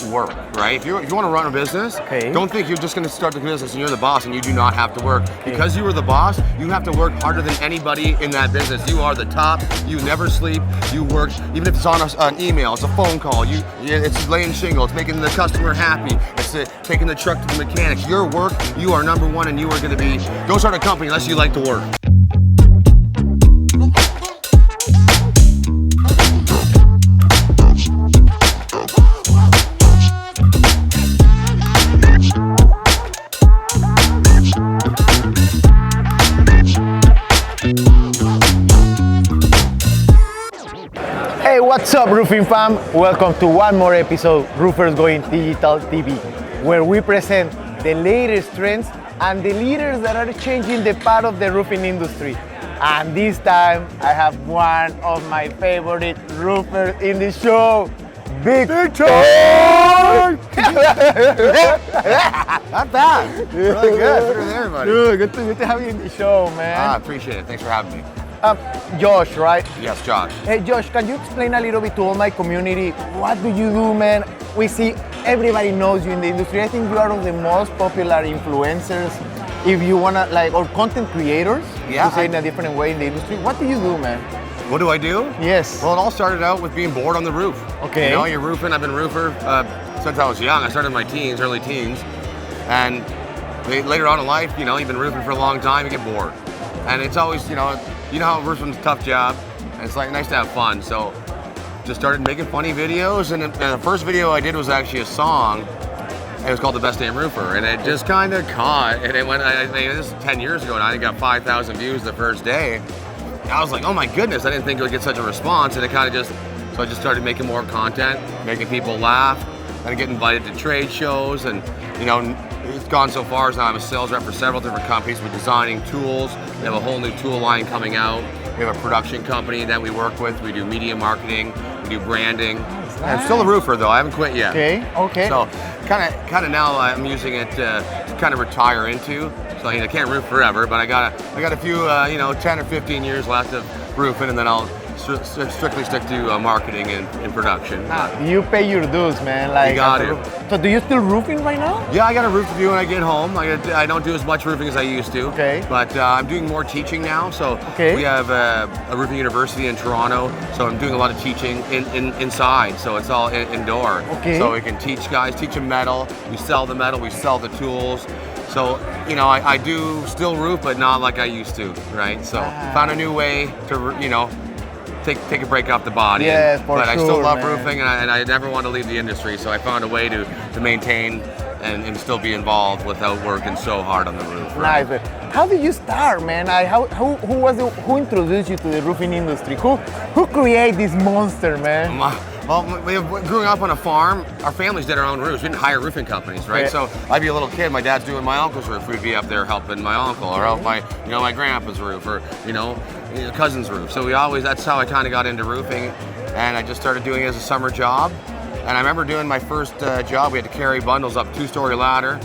work, right? If you want to run a business, don't think you're just going to start the business and you're the boss and you do not have to work. Because you are the boss, you have to work harder than anybody in that business. You are the top. You never sleep. You work, even if it's on an email, it's a phone call. It's laying shingle. It's making the customer happy. It's taking the truck to the mechanics. Your work, you are number one, and you are going to be. Don't start a company unless you like to work. Hey, what's up, roofing fam? Welcome to one more episode Roofers Going Digital TV, where we present the latest trends and the leaders that are changing the path of the roofing industry. And this time, I have one of my favorite roofers in the show, Big Time! Not bad. Really good. Good there, buddy. Dude, good to have you in the show, man. I appreciate it. Thanks for having me. Josh, right? Yes, Josh. Hey, Josh, can you explain a little bit to all my community, what do you do, man? We see everybody knows you in the industry. I think you are one of the most popular influencers, if you wanna, or content creators, to say in a different way in the industry. What do you do, man? What do I do? Yes. Well, it all started out with being bored on the roof. Okay. You know, you're roofing. I've been a roofer since I was young. I started in my teens, early teens. And later on in life, you've been roofing for a long time, you get bored. And it's always, you know how roofing's a tough job, and it's nice to have fun. So just started making funny videos, and the first video I did was actually a song, and it was called The Best Damn Roofer, and it just kind of caught, and it went, this is 10 years ago, and I got 5,000 views the first day. And I was like, oh my goodness, I didn't think it would get such a response, and it kind of so I just started making more content, making people laugh, and I get invited to trade shows, and it's gone so far as now I'm a sales rep for several different companies. We're designing tools. We have a whole new tool line coming out. We have a production company that we work with. We do media marketing. We do branding. Nice. I'm still a roofer though. I haven't quit yet. Okay. So kind of now I'm using it to kind of retire into. So I can't roof forever, but I got a few 10 or 15 years left of roofing, and then I'll strictly stick to marketing and production. You pay your dues, man. You got it. So do you still roofing right now? Yeah, I got a roof to do when I get home. I don't do as much roofing as I used to. Okay. But I'm doing more teaching now. So we have a roofing university in Toronto. So I'm doing a lot of teaching inside. So it's all indoor. Okay. So we can teach guys, teach them metal. We sell the metal. We sell the tools. So I do still roof, but not like I used to, right? So found a new way to take a break off the body. Yeah, but I still love man. roofing, and I never want to leave the industry, so I found a way to maintain and still be involved without working so hard on the roof. Right? Nice. How did you start, man? Who introduced you to the roofing industry? Who created this monster, man? Well, growing up on a farm, our families did our own roofs. We didn't hire roofing companies, right? So I'd be a little kid, my dad's doing my uncle's roof. We'd be up there helping my uncle, or help my grandpa's roof, or cousin's roof. So that's how I kind of got into roofing, and I just started doing it as a summer job. And I remember doing my first job, we had to carry bundles up 2-story ladder.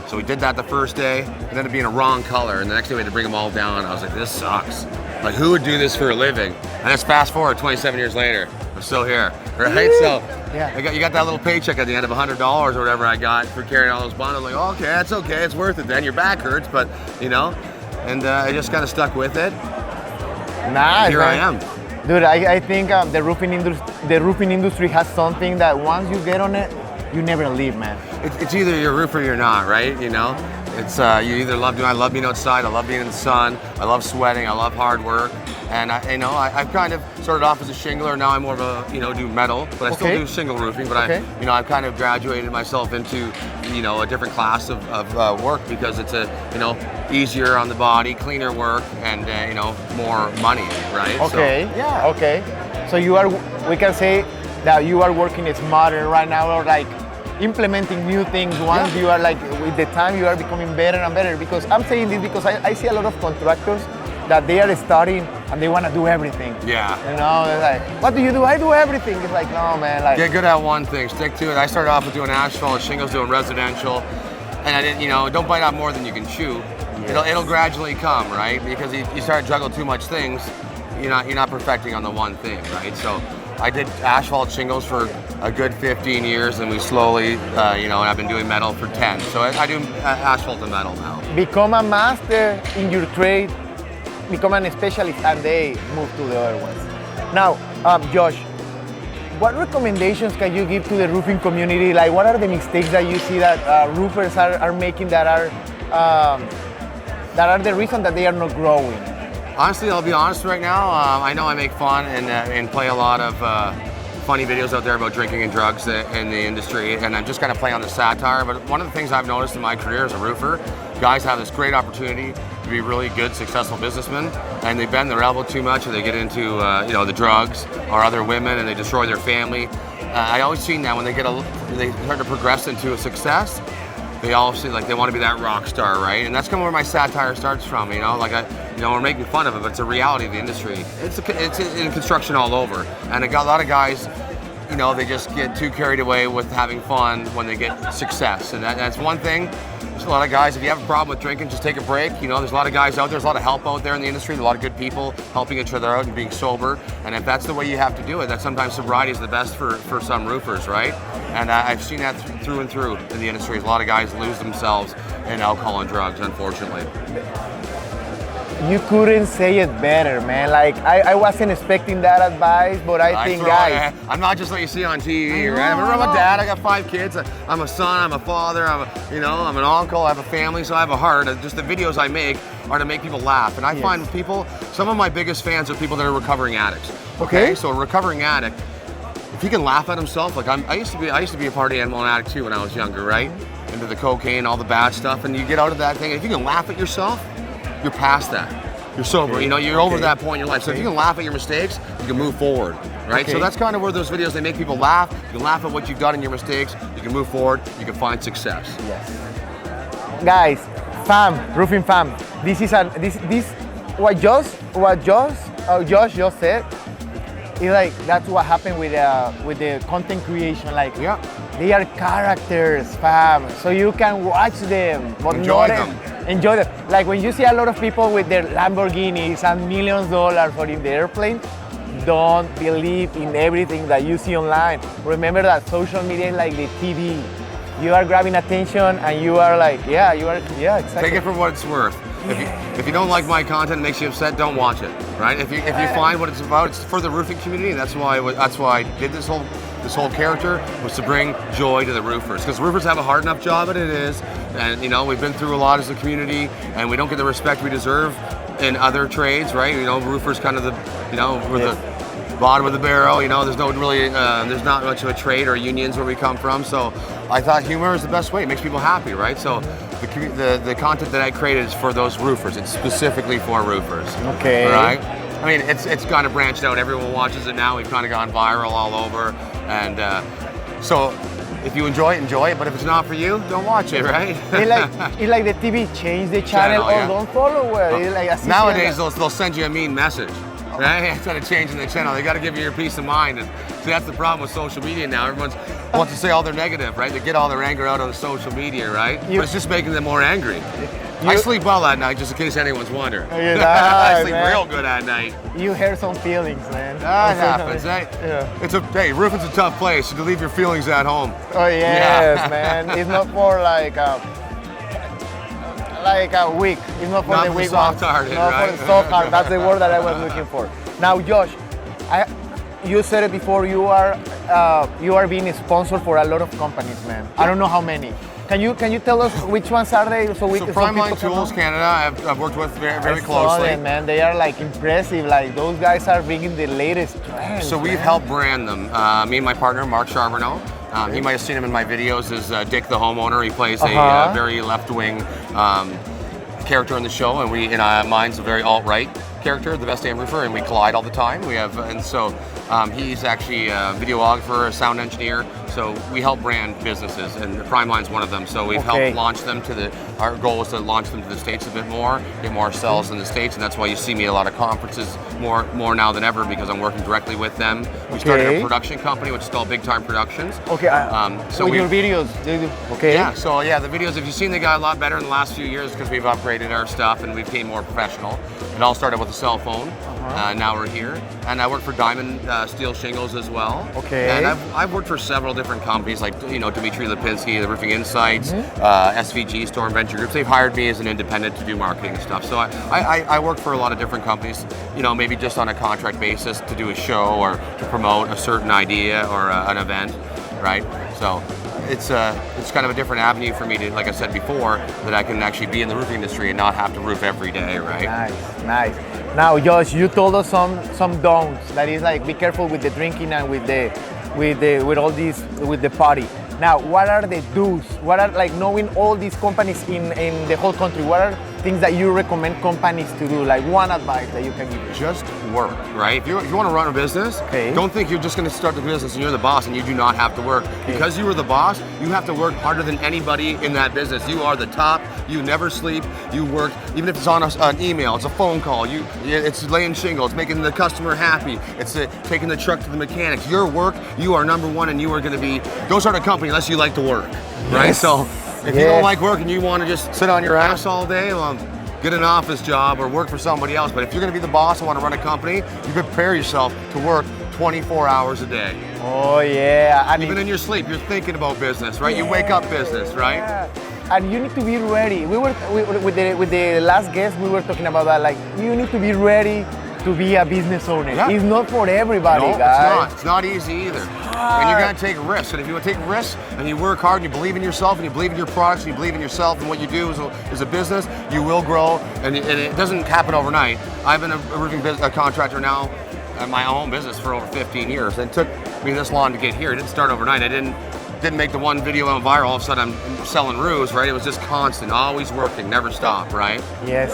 So we did that the first day, and then it being a wrong color, and the next day we had to bring them all down. I was like, this sucks. Like, who would do this for a living? And let's fast forward 27 years later, we're still here, right? So you got that little paycheck at the end of $100 or whatever I got for carrying all those bundles. Like, okay, that's okay, it's worth it then. Your back hurts, but and I just kind of stuck with it. Nice. Here I am. Dude, I think the roofing industry has something that once you get on it, you never leave, man. It's either you're a roofer or you're not, right? It's you either I love being outside, I love being in the sun, I love sweating, I love hard work, and I've kind of started off as a shingler. Now I'm more of a do metal, but I still do shingle roofing. But I've kind of graduated myself into a different class of work, because it's easier on the body, cleaner work, and more money, right? Okay. So, okay. So we can say that you are working smarter right now, or implementing new things. Once you are with the time, you are becoming better and better. Because I'm saying this because I see a lot of contractors that they are starting and they want to do everything. Yeah. It's like, what do you do? I do everything. It's like, no, man. Get good at one thing, stick to it. I started off with doing asphalt and shingles, doing residential, and I didn't, don't bite out more than you can chew. Yes. It'll gradually come, right? Because you start to juggle too much things, you're not perfecting on the one thing, right? So I did asphalt shingles for a good 15 years, and we slowly, and I've been doing metal for 10. So I do asphalt and metal now. Become a master in your trade, become a specialist, and they move to the other ones. Now, Josh, what recommendations can you give to the roofing community? Like, what are the mistakes that you see that roofers are making that are the reason that they are not growing? Honestly, I'll be honest right now. I know I make fun and play a lot of funny videos out there about drinking and drugs in the industry, and I'm just kind of playing on the satire. But one of the things I've noticed in my career as a roofer, guys have this great opportunity to be really good, successful businessmen, and they bend their elbow too much, and they get into the drugs or other women, and they destroy their family. I always seen that when they start to progress into a success, they all see they want to be that rock star, right? And that's kind of where my satire starts from, we're making fun of it, but it's a reality of the industry. It's in construction all over, and a lot of guys, they just get too carried away with having fun when they get success, and that's one thing. There's a lot of guys, if you have a problem with drinking, just take a break. There's a lot of guys out there, there's a lot of help out there in the industry, there's a lot of good people helping each other out and being sober, and if that's the way you have to do it, that sometimes sobriety is the best for some roofers, right? And I've seen that through and through in the industry. A lot of guys lose themselves in alcohol and drugs, unfortunately. You couldn't say it better, man. I wasn't expecting that advice, but I think, guys, I'm not just what you see on TV, right? I'm a dad. I got 5 kids. I'm a son. I'm a father. I'm an uncle. I have a family, so I have a heart. Just the videos I make are to make people laugh, and I find some of my biggest fans are people that are recovering addicts. Okay, so a recovering addict, if he can laugh at himself, I used to be a party animal and addict too when I was younger, right? Into the cocaine, all the bad stuff, and you get out of that thing. If you can laugh at yourself, you're past that. You're sober. You're over that point in your life. So if you can laugh at your mistakes, you can move forward, right? So that's kind of where those videos, they make people laugh. You can laugh at what you've done in your mistakes. You can move forward. You can find success. Yes. Guys, roofing fam. This is what Josh just said. It's that's what happened with the content creation. They are characters, fam. So you can watch them, but enjoy them. Like when you see a lot of people with their Lamborghinis and millions of dollars or in the airplane, don't believe in everything that you see online. Remember that social media is like the TV. You are grabbing attention and you are exactly. Take it for what it's worth. If you don't like my content, it makes you upset, don't watch it, right? If you find what it's about, it's for the roofing community. That's why I did this whole character, was to bring joy to the roofers, because roofers have a hard enough job as it is, and we've been through a lot as a community, and we don't get the respect we deserve in other trades, right? Roofers kind of we're the bottom of the barrel. There's there's not much of a trade or unions where we come from. So I thought humor is the best way. It makes people happy, right? So the content that I created is for those roofers. It's specifically for roofers. Okay. All right. I mean, it's kind of branched out. Everyone watches it now. We've kind of gone viral all over, and so if you enjoy it. But if it's not for you, don't watch it, right? It's like the TV change the channel or don't follow it. Nowadays, they'll send you a mean message. Right? Instead of changing the channel, they got to give you your peace of mind. And see, that's the problem with social media now. Everyone wants to say all their negative, right? They get all their anger out on social media, right? But it's just making them more angry. I sleep well at night, just in case anyone's wondering. I sleep real good at night. You hurt some feelings, man. That happens, right? Yeah. Roofing's a tough place. You can leave your feelings at home. Oh yes, man. It's not for like a weak. It's not for the weak ones. Soft-hearted, not right? for the soft-hearted. That's the word that I was looking for. Now, Josh, you said it before. You are being sponsored for a lot of companies, man. I don't know how many. Can you tell us which ones are they? So Primeline Tools Canada, I've worked with very closely. Man, they are impressive. Those guys are bringing the latest trends. So we've helped brand them. Me and my partner, Mark Charbonneau. You might have seen him in my videos as Dick the homeowner. He plays a very left-wing character in the show, and mine's a very alt-right character, the best damn roofer, and we collide all the time. He's actually a videographer, a sound engineer. So we help brand businesses, and Primeline's one of them. So we've helped launch them our goal is to launch them to the States a bit more, get more sales in the States, and that's why you see me at a lot of conferences more now than ever, because I'm working directly with them. We started a production company, which is called Big Time Productions. Okay. So with your videos, okay. Yeah. So the videos, if you've seen, they got a lot better in the last few years because we've upgraded our stuff and we became more professional. It all started with a cell phone. Now we're here, and I work for Diamond Steel Shingles as well. Okay. And I've worked for several different companies, like Dimitri Lipinski, the Roofing Insights, SVG, Storm Venture Groups. They've hired me as an independent to do marketing and stuff. So I work for a lot of different companies. Maybe just on a contract basis to do a show or to promote a certain idea or an event, right? So it's kind of a different avenue for me to, like I said before, that I can actually be in the roofing industry and not have to roof every day, right? Nice. Now, Josh, you told us some don'ts. That is like, be careful with the drinking and with the party. Now, what are the do's? What are, like, knowing all these companies in the whole country, what are things that you recommend companies to do? Like one advice that you can give? Just work, right? If you want to run a business, don't think you're just going to start the business and you're the boss and you do not have to work. Because you are the boss, you have to work harder than anybody in that business. You are the top. You never sleep. You work, even if it's on an email, it's a phone call. It's laying shingles, making the customer happy. It's taking the truck to the mechanics. Your work, you are number one, and you are going to be. Don't start a company unless you like to work, right? Yes. So if you don't like work and you want to just sit on your ass all day, well, get an office job or work for somebody else. But if you're going to be the boss and want to run a company, you prepare yourself to work 24 hours a day. Oh yeah. And even in your sleep, you're thinking about business, right? You wake up business, right? Yeah. And you need to be ready. With the last guest, we were talking about that. Like, you need to be ready to be a business owner. Yeah. It's not for everybody, no, guys. It's not easy either. And you're gonna take risks. And if you take risks and you work hard and you believe in yourself and you believe in your products and you believe in yourself and what you do as a business, you will grow. And it doesn't happen overnight. I've been a roofing contractor now in my own business for over 15 years. And it took me this long to get here. It didn't start overnight. I didn't make the one video on viral. All of a sudden I'm selling roofs, right? It was just constant, always working, never stop, right? Yes.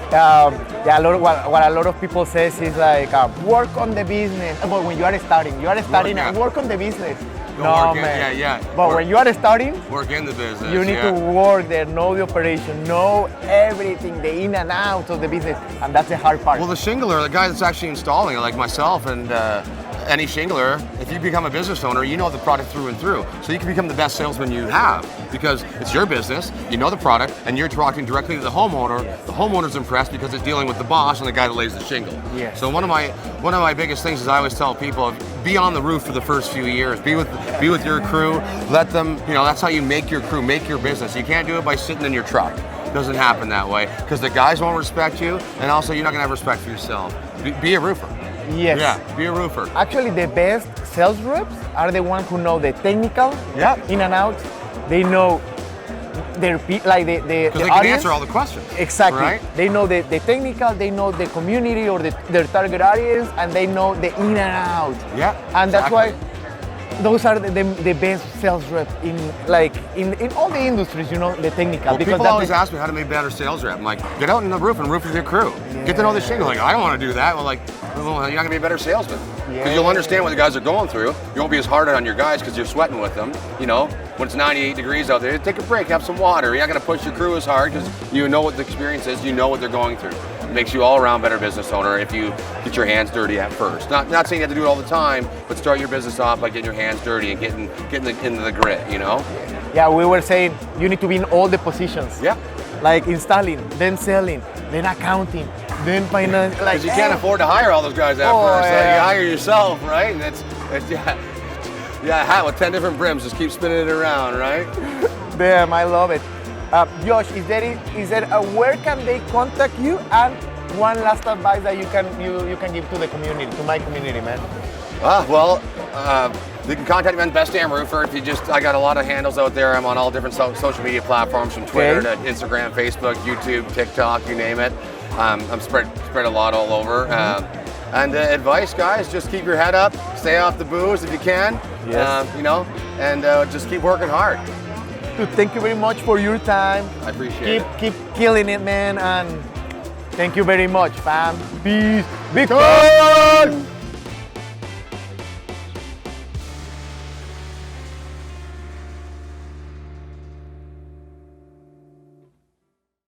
What a lot of people says is like, work on the business. But when you are starting and work on the business. No, man. But when you are starting, work in the business. You need to work there, know the operation, know everything, the in and out of the business, and that's the hard part. Well, the shingler, the guy that's actually installing it, like myself and any shingler, if you become a business owner, you know the product through and through. So you can become the best salesman you have because it's your business, you know the product, and you're talking directly to the homeowner. The homeowner's impressed because it's dealing with the boss and the guy that lays the shingle. Yes. So one of my biggest things is I always tell people, be on the roof for the first few years. Be with your crew. Let them, that's how you make your crew, make your business. You can't do it by sitting in your truck. It doesn't happen that way because the guys won't respect you, and also you're not gonna have respect for yourself. Be a roofer. Yes. Yeah, be a roofer. Actually, the best sales reps are the ones who know the technical in and out. They know their because they can answer all the questions. Exactly. Right? They know the technical, they know the community or their target audience, and they know the in and out. Yeah. And that's why those are the best sales reps in all the industries, the technical. Well, people always ask me how to make a better sales rep. I'm like, get out in the roof and roof with your crew. Yeah. Get to know the shingle. Like, I don't want to do that. Well, you're not going to be a better salesman. Because you'll understand what the guys are going through. You won't be as hard on your guys because you're sweating with them. When it's 98 degrees out there, take a break, have some water. You're not going to push your crew as hard because you know what the experience is. You know what they're going through. It makes you all around better business owner if you get your hands dirty at first. Not saying you have to do it all the time, but start your business off by getting your hands dirty and getting into the grit, Yeah, we were saying you need to be in all the positions. Yeah. Like installing, then selling, then accounting, then finance. Because you can't afford to hire all those guys at first. So you hire yourself, right? And it's a hat with 10 different brims. Just keep spinning it around, right? Damn, I love it. Josh, where can they contact you? And one last advice that you can give to the community, to my community, man. You can contact me on Best Damn Roofer. I got a lot of handles out there. I'm on all different social media platforms, from Twitter to Instagram, Facebook, YouTube, TikTok, you name it. I'm spread a lot all over. And advice, guys, just keep your head up, stay off the booze if you can. Yes. And just keep working hard. Dude, thank you very much for your time. I appreciate it. Keep killing it, man, and thank you very much, fam. Peace. Big fun!